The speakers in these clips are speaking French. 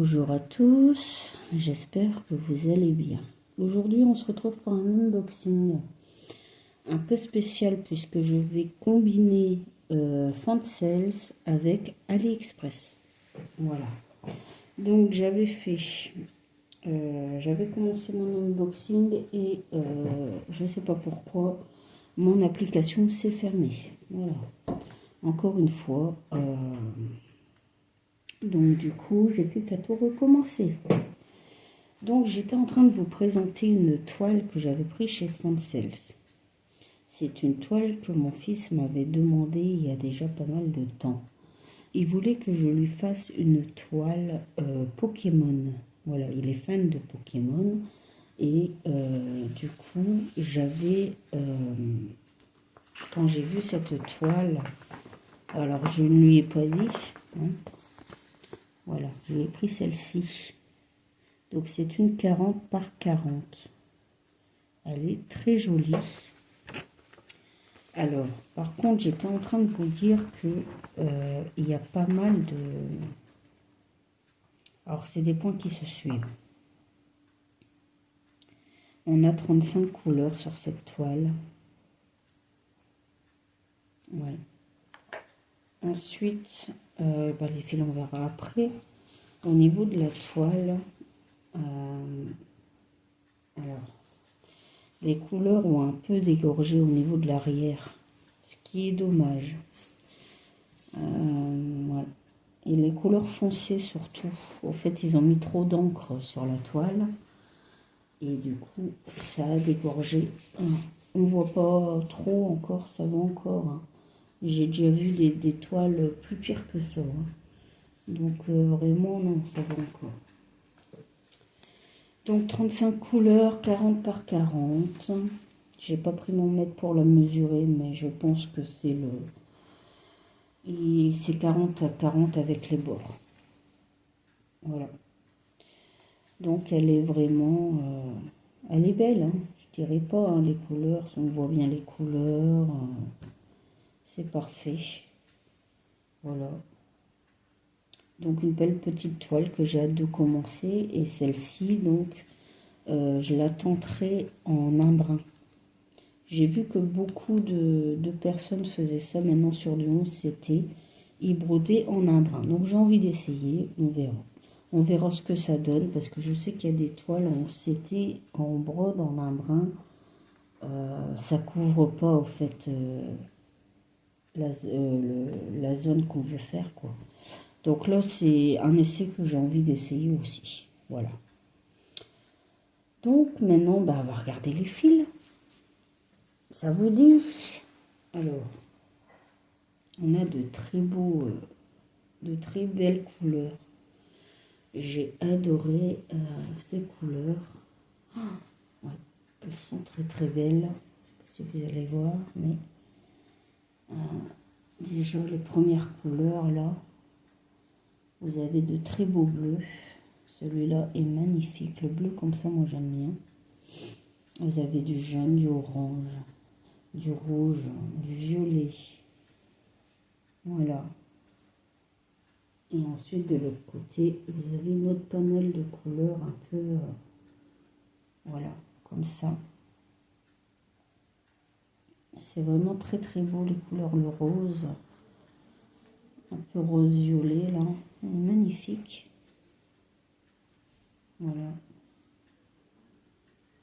Bonjour à tous, j'espère que vous allez bien. Aujourd'hui on se retrouve pour un unboxing un peu spécial puisque je vais combiner Fancels avec AliExpress. Voilà. Donc j'avais commencé mon unboxing et je ne sais pas pourquoi mon application s'est fermée. Voilà. Encore une fois. Donc du coup, j'ai plus qu'à tout recommencer. Donc j'étais en train de vous présenter une toile que j'avais prise chez Fancels. C'est une toile que mon fils m'avait demandé il y a déjà pas mal de temps. Il voulait que je lui fasse une toile Pokémon. Voilà, il est fan de Pokémon. Et du coup, quand j'ai vu cette toile, alors je ne lui ai pas dit, hein, voilà, je lui ai pris celle-ci. Donc c'est une 40 par 40. Elle est très jolie. Alors, par contre, j'étais en train de vous dire que il y a pas mal de... Alors, c'est des points qui se suivent. On a 35 couleurs sur cette toile. Ouais. Ensuite, les fils, on verra après. Au niveau de la toile, alors, les couleurs ont un peu dégorgé au niveau de l'arrière, ce qui est dommage. Voilà. Et les couleurs foncées surtout. Au fait, ils ont mis trop d'encre sur la toile. Et du coup, ça a dégorgé. On voit pas trop encore, ça va encore. Hein. J'ai déjà vu des toiles plus pires que ça. Hein. Donc vraiment, non, ça va encore. Donc 35 couleurs, 40 par 40. J'ai pas pris mon mètre pour la mesurer, mais je pense que c'est c'est 40 à 40 avec les bords. Voilà. Donc elle est vraiment... elle est belle, hein. Je dirais pas, hein, les couleurs, si on voit bien les couleurs, c'est parfait. Voilà. Donc une belle petite toile que j'ai hâte de commencer. Et celle-ci, donc, je la tenterai en un brin. J'ai vu que beaucoup de personnes faisaient ça maintenant sur du 11CT. Ils brodaient en un brin. Donc j'ai envie d'essayer, on verra. On verra ce que ça donne, parce que je sais qu'il y a des toiles en 11CT, quand on brode en un brin, ça couvre pas, au fait, la zone qu'on veut faire, quoi. Donc là, c'est un essai que j'ai envie d'essayer aussi. Voilà. Donc maintenant, on va regarder les fils. Ça vous dit? Alors, on a de très belles couleurs. J'ai adoré ces couleurs. Oh, ouais, elles sont très très belles. Je sais pas si vous allez voir, mais déjà les premières couleurs là. Vous avez de très beaux bleus. Celui-là est magnifique. Le bleu comme ça, moi j'aime bien. Vous avez du jaune, du orange, du rouge, du violet. Voilà. Et ensuite, de l'autre côté, vous avez une autre panel de couleurs un peu... voilà, comme ça. C'est vraiment très très beau, les couleurs, le rose. Un peu rose-violet, là. Magnifique. Voilà.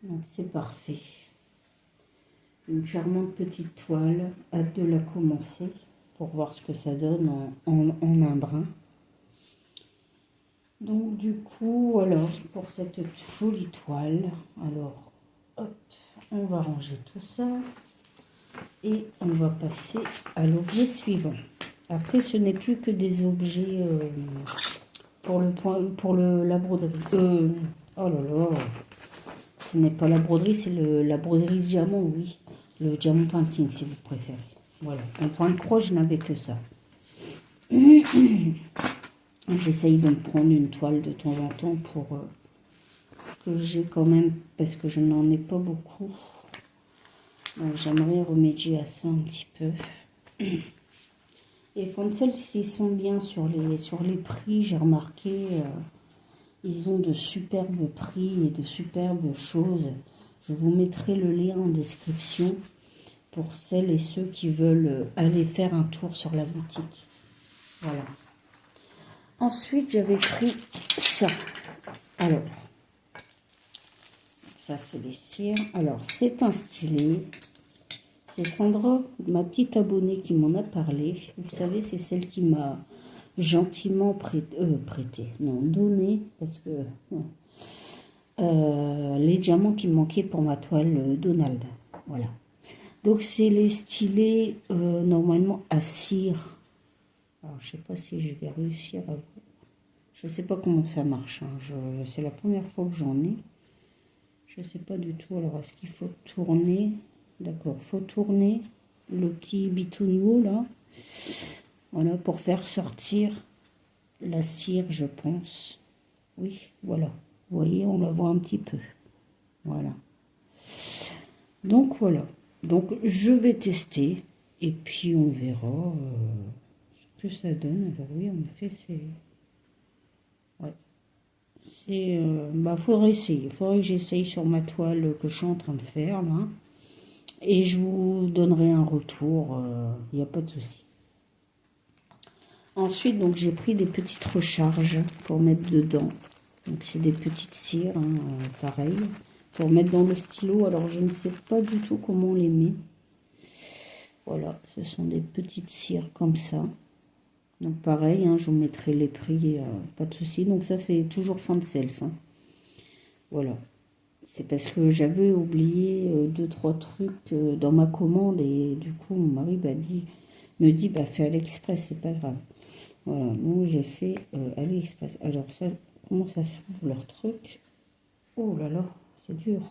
Donc, c'est parfait. Une charmante petite toile. Hâte de la commencer pour voir ce que ça donne en un brin. Donc du coup, voilà, pour cette jolie toile, alors, hop, on va ranger tout ça et on va passer à l'objet suivant. Après, ce n'est plus que des objets pour la broderie. Oh là là, ce n'est pas la broderie, c'est la broderie diamant, oui. Le diamant painting, si vous préférez. Voilà, en point de croix, je n'avais que ça. J'essaye de me prendre une toile de temps en temps pour que j'ai quand même, parce que je n'en ai pas beaucoup. Donc j'aimerais remédier à ça un petit peu. Et Fancels, ils sont bien sur les prix, j'ai remarqué. Ils ont de superbes prix et de superbes choses. Je vous mettrai le lien en description pour celles et ceux qui veulent aller faire un tour sur la boutique. Voilà. Ensuite, j'avais pris ça. Alors, ça c'est les cires. Alors, c'est un stylet. C'est Sandra, ma petite abonnée, qui m'en a parlé. Vous savez, c'est celle qui m'a gentiment prêté, non, donné, parce que les diamants qui me manquaient pour ma toile Donald. Voilà. Donc, c'est les stylets normalement à cire. Alors, je sais pas si je vais réussir à... Je sais pas comment ça marche. Hein. C'est la première fois que j'en ai. Je sais pas du tout. Alors, est-ce qu'il faut tourner? D'accord, faut tourner le petit bitounio là. Voilà, pour faire sortir la cire, je pense. Oui, voilà. Vous voyez, on la voit un petit peu. Voilà. Donc, voilà. Donc, je vais tester. Et puis, on verra ce que ça donne. Alors, oui, en effet, c'est... Ouais. C'est... faudrait essayer. Il faudrait que j'essaye sur ma toile que je suis en train de faire, là. Et je vous donnerai un retour. Il n'y a pas de souci. Ensuite, donc j'ai pris des petites recharges pour mettre dedans. Donc c'est des petites cires, hein, pareil, pour mettre dans le stylo. Alors je ne sais pas du tout comment on les met. Voilà, ce sont des petites cires comme ça. Donc pareil, hein, je vous mettrai les prix, pas de souci. Donc ça c'est toujours fin de sels. Hein. Voilà. C'est parce que j'avais oublié 2-3 trucs dans ma commande et du coup mon mari me dit fais AliExpress, c'est pas grave. Voilà, donc j'ai fait AliExpress. Alors ça, comment ça s'ouvre leur truc? Oh là là, c'est dur.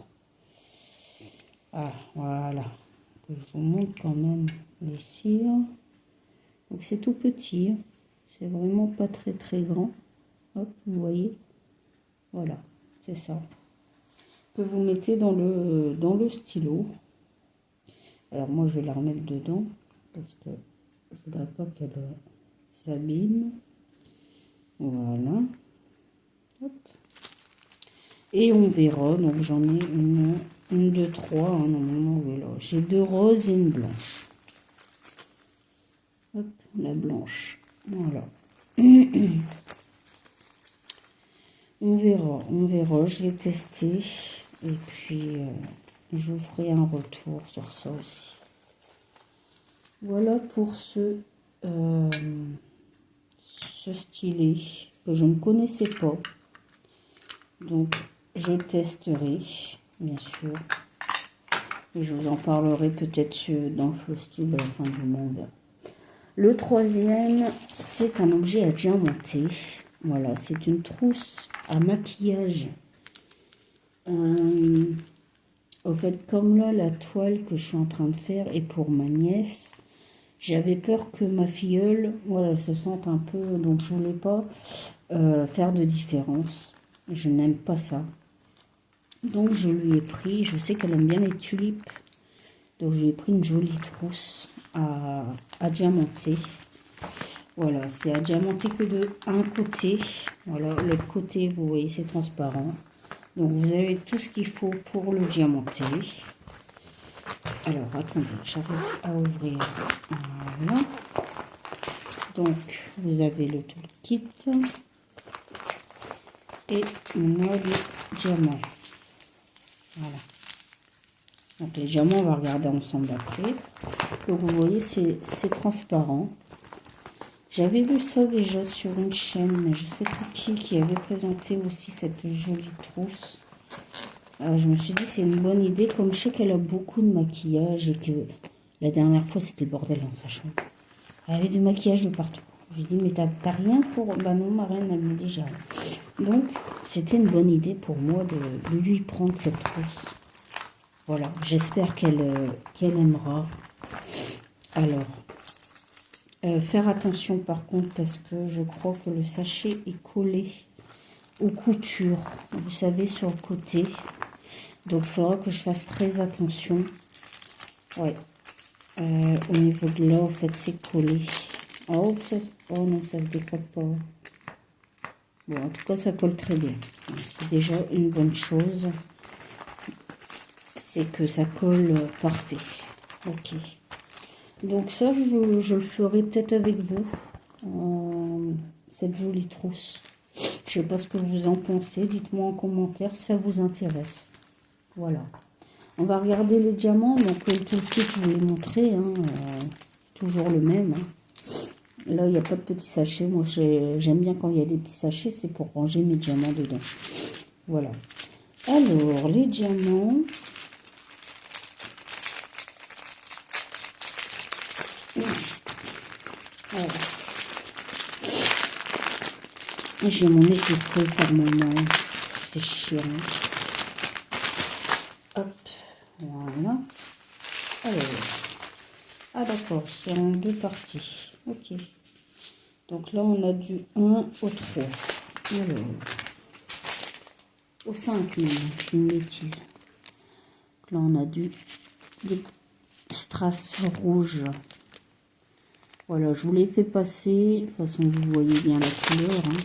Ah, voilà. Que je vous montre quand même les cires. Donc c'est tout petit. Hein. C'est vraiment pas très très grand. Hop, vous voyez. Voilà, c'est ça. Que vous mettez dans le stylo. Alors moi je vais la remettre dedans parce que je voudrais pas qu'elle s'abîme. Voilà. Hop. Et on verra. Donc j'en ai une, 2, 3. Hein, normalement, voilà. J'ai 2 roses et une blanche. Hop, la blanche. Voilà. On verra. Je vais tester. Et puis, je vous ferai un retour sur ça aussi. Voilà pour ce stylet que je ne connaissais pas. Donc, je testerai, bien sûr. Et je vous en parlerai peut-être dans le style de la fin du monde. Le troisième, c'est un objet à diamanter. Voilà, c'est une trousse à maquillage. Au fait, comme là, la toile que je suis en train de faire est pour ma nièce, j'avais peur que ma filleule, voilà, se sente un peu, donc je voulais pas faire de différence. Je n'aime pas ça. Donc je lui ai pris, je sais qu'elle aime bien les tulipes, donc je lui ai pris une jolie trousse à diamanter. Voilà, c'est à diamanter que de un côté. Voilà, l'autre côté, vous voyez, c'est transparent. Donc vous avez tout ce qu'il faut pour le diamanter. Alors attendez, j'arrive à ouvrir. Voilà. Donc vous avez le kit et on a les diamants. Voilà. Donc les diamants, on va regarder ensemble après. Donc vous voyez, c'est transparent. J'avais vu ça déjà sur une chaîne, mais je sais pas qui avait présenté aussi cette jolie trousse. Alors je me suis dit c'est une bonne idée, comme je sais qu'elle a beaucoup de maquillage et que la dernière fois c'était le bordel dans sa chambre. Elle avait du maquillage de partout. Je lui ai dit mais t'as rien pour... Bah non, ma reine, elle me dit j'ai rien. Donc c'était une bonne idée pour moi de lui prendre cette trousse. Voilà, j'espère qu'elle aimera. Alors, faire attention par contre parce que je crois que le sachet est collé aux coutures, vous savez, sur le côté. Donc il faudra que je fasse très attention. Ouais. Au niveau de là, en fait, c'est collé. Oh, oh non, ça se décolle pas. Bon, en tout cas, ça colle très bien. C'est déjà une bonne chose. C'est que ça colle parfait. Ok. Donc ça, je le ferai peut-être avec vous. Cette jolie trousse. Je sais pas ce que vous en pensez. Dites-moi en commentaire si ça vous intéresse. Voilà. On va regarder les diamants. Donc le toolkit, je vous l'ai montré. Hein, toujours le même. Hein. Là, il n'y a pas de petits sachets. Moi, j'aime bien quand il y a des petits sachets. C'est pour ranger mes diamants dedans. Voilà. Alors, les diamants. J'ai mon nez qui est creux par moment. C'est chiant. Hop. Voilà. Alors. Ah d'accord, c'est en deux parties. Ok. Donc là, on a du 1 au 3. Alors. Au 5 même, je suis une bêtise. Donc là, on a des strass rouges. Voilà, je vous l'ai fait passer. De toute façon, vous voyez bien la couleur. Hein.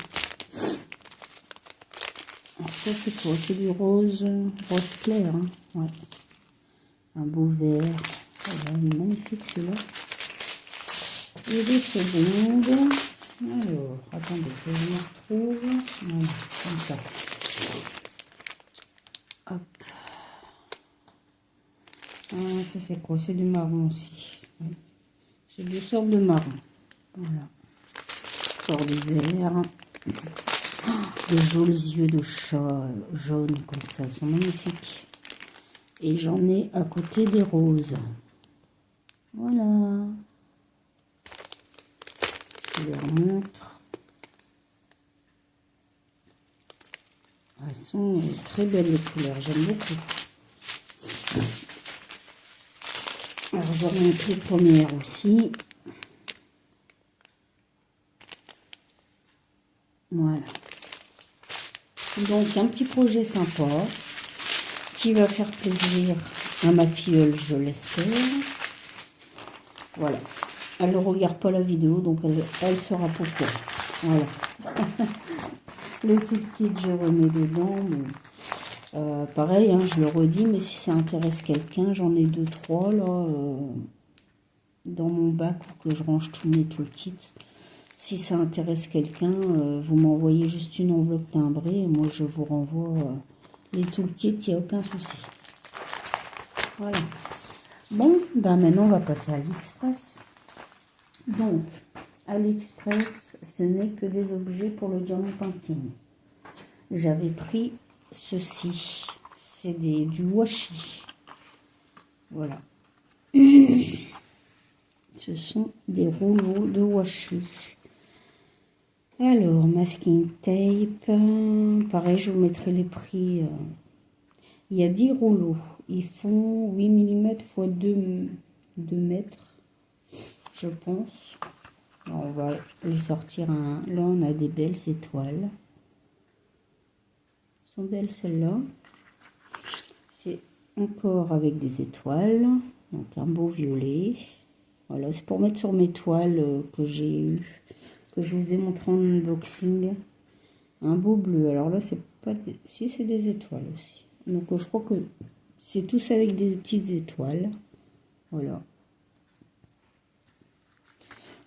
Alors ça, c'est quoi? C'est du rose clair. Hein. Ouais. Un beau vert. Voilà, il est magnifique celui-là. Et des secondes. Alors, attendez, je me retrouve. Voilà, comme ça. Hop. Ah, ça c'est quoi? C'est du marron aussi. Oui. J'ai deux sortes de marron. Voilà. Encore du vert. Des jolis yeux de chat jaunes comme ça. Ils sont magnifiques. Et j'en ai à côté des roses. Voilà. Je les remontre. Elles sont très belles les couleurs. J'aime beaucoup. Alors je remonte les premières aussi. Voilà. Donc un petit projet sympa qui va faire plaisir à ma filleule, je l'espère. Voilà. Elle ne regarde pas la vidéo, donc elle saura pourquoi. Voilà. Le toolkit, je remets dedans. Mais, pareil, hein, je le redis, mais si ça intéresse quelqu'un, j'en ai 2-3 là dans mon bac où que je range tous mes toolkits. Si ça intéresse quelqu'un, vous m'envoyez juste une enveloppe timbrée et moi je vous renvoie les toolkits, il n'y a aucun souci. Voilà. Bon, ben maintenant on va passer à l'Express. Donc, AliExpress, ce n'est que des objets pour le diamant painting. J'avais pris ceci. C'est du washi. Voilà. Ce sont des rouleaux de washi. Alors, masking tape. Pareil, je vous mettrai les prix. Il y a 10 rouleaux. Ils font 8 mm x 2 mètres, je pense. Alors, on va les sortir un. Là, on a des belles étoiles. Elles sont belles celles-là. C'est encore avec des étoiles. Donc, un beau violet. Voilà, c'est pour mettre sur mes toiles que j'ai eu, que je vous ai montré en unboxing. Un beau bleu. Alors là, c'est pas des... Si, c'est des étoiles aussi. Donc, je crois que c'est tous avec des petites étoiles. Voilà.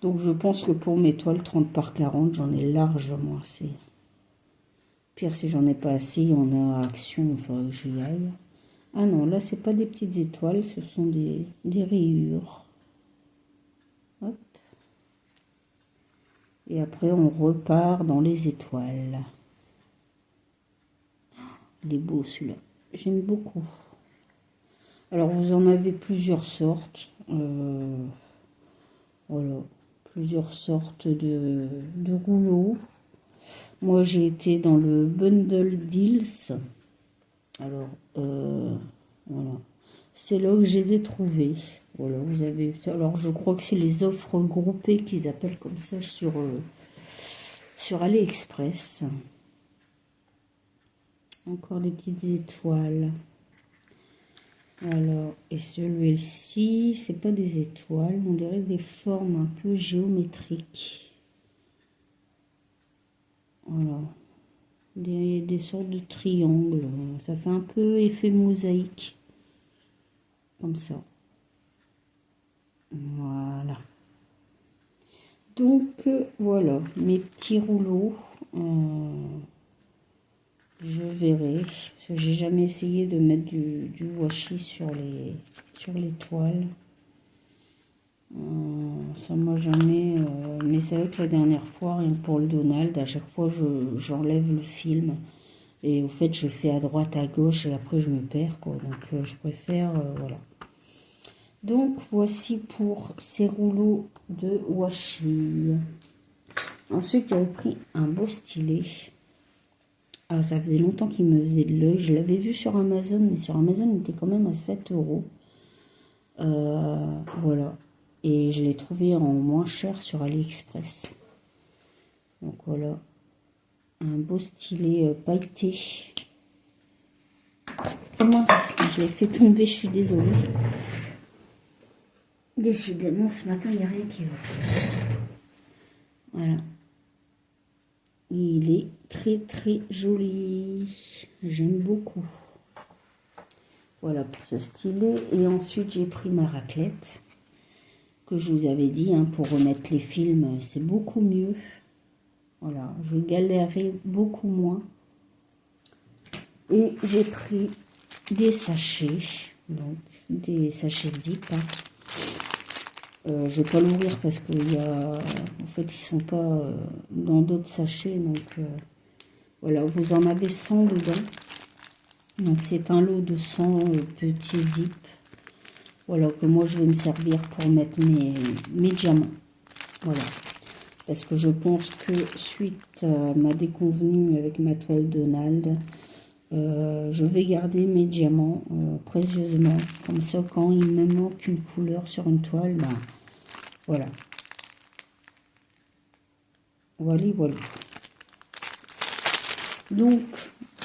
Donc, je pense que pour mes toiles 30 par 40, j'en ai largement assez. Pire, si j'en ai pas assez, on a Action, il faudrait que j'y aille. Ah non, là, c'est pas des petites étoiles, ce sont des rayures. Hop. Et après, on repart dans les étoiles. Il est beau celui-là. J'aime beaucoup. Alors, vous en avez plusieurs sortes. Voilà. Plusieurs sortes de rouleaux. Moi, j'ai été dans le Bundle Deals. Alors, voilà. C'est là que je les ai trouvés. Voilà, vous avez... Alors, je crois que c'est les offres groupées qu'ils appellent comme ça sur AliExpress. Encore des petites étoiles. Alors, et celui-ci, c'est pas des étoiles, on dirait des formes un peu géométriques. Voilà, des sortes de triangles. Ça fait un peu effet mosaïque. Comme ça. Voilà. Donc, voilà, mes petits rouleaux. Je verrai. J'ai jamais essayé de mettre du washi sur les toiles. Ça m'a jamais... mais c'est vrai que la dernière fois, rien que pour le Donald, à chaque fois, j'enlève le film. Et au fait, je fais à droite, à gauche, et après, je me perds, quoi. Donc, je préfère... voilà. Donc, voici pour ces rouleaux de washi. Ensuite, j'avais pris un beau stylet. Ah, ça faisait longtemps qu'il me faisait de l'œil. Je l'avais vu sur Amazon, mais sur Amazon, il était quand même à 7 €. Voilà. Et je l'ai trouvé en moins cher sur AliExpress. Donc voilà. Un beau stylet pailleté. Oh mince, je l'ai fait tomber, je suis désolée. Décidément, ce matin, il n'y a rien qui va. Voilà. Il est très très joli. J'aime beaucoup. Voilà pour ce stylet. Et ensuite, j'ai pris ma raclette. Que je vous avais dit, hein, pour remettre les films, c'est beaucoup mieux. Voilà, je galérerai beaucoup moins. Et j'ai pris des sachets, donc des sachets zip. Hein. Je vais pas l'ouvrir parce qu'il y a, en fait, ils sont pas dans d'autres sachets, donc voilà, vous en avez 100 dedans. Donc c'est un lot de 100 petits zips. Voilà, que moi je vais me servir pour mettre mes diamants. Voilà. Parce que je pense que suite à ma déconvenue avec ma toile Donald, je vais garder mes diamants précieusement. Comme ça, quand il me manque une couleur sur une toile, ben voilà. Voilà, voilà. Donc,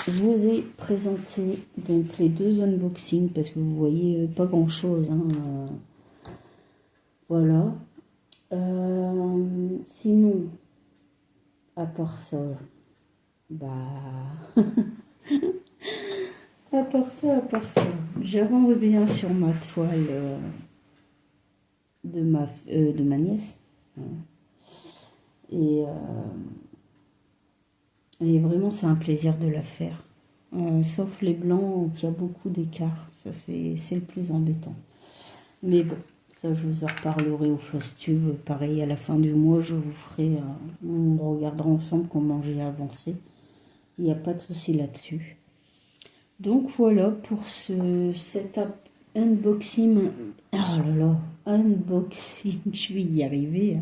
je vous ai présenté donc les deux unboxings parce que vous voyez pas grand chose. Hein, voilà. Sinon, à part ça, bah, à part ça, j'avance bien sur ma toile de ma nièce. Hein. Et vraiment, c'est un plaisir de la faire. Sauf les blancs où il y a beaucoup d'écart. Ça, c'est le plus embêtant. Mais bon, ça, je vous en reparlerai au Flosstube. Pareil, à la fin du mois, je vous ferai... on regardera ensemble comment j'ai avancé. Il n'y a pas de souci là-dessus. Donc, voilà pour cet unboxing. Oh là là, unboxing, je vais y arriver.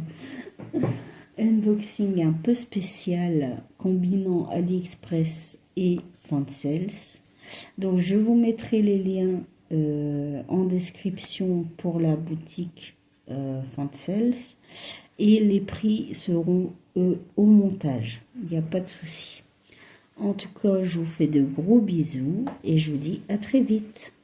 Unboxing un peu spécial combinant AliExpress et Fansels. Donc je vous mettrai les liens en description pour la boutique Fansels et les prix seront au montage. Il n'y a pas de souci. En tout cas, je vous fais de gros bisous et je vous dis à très vite.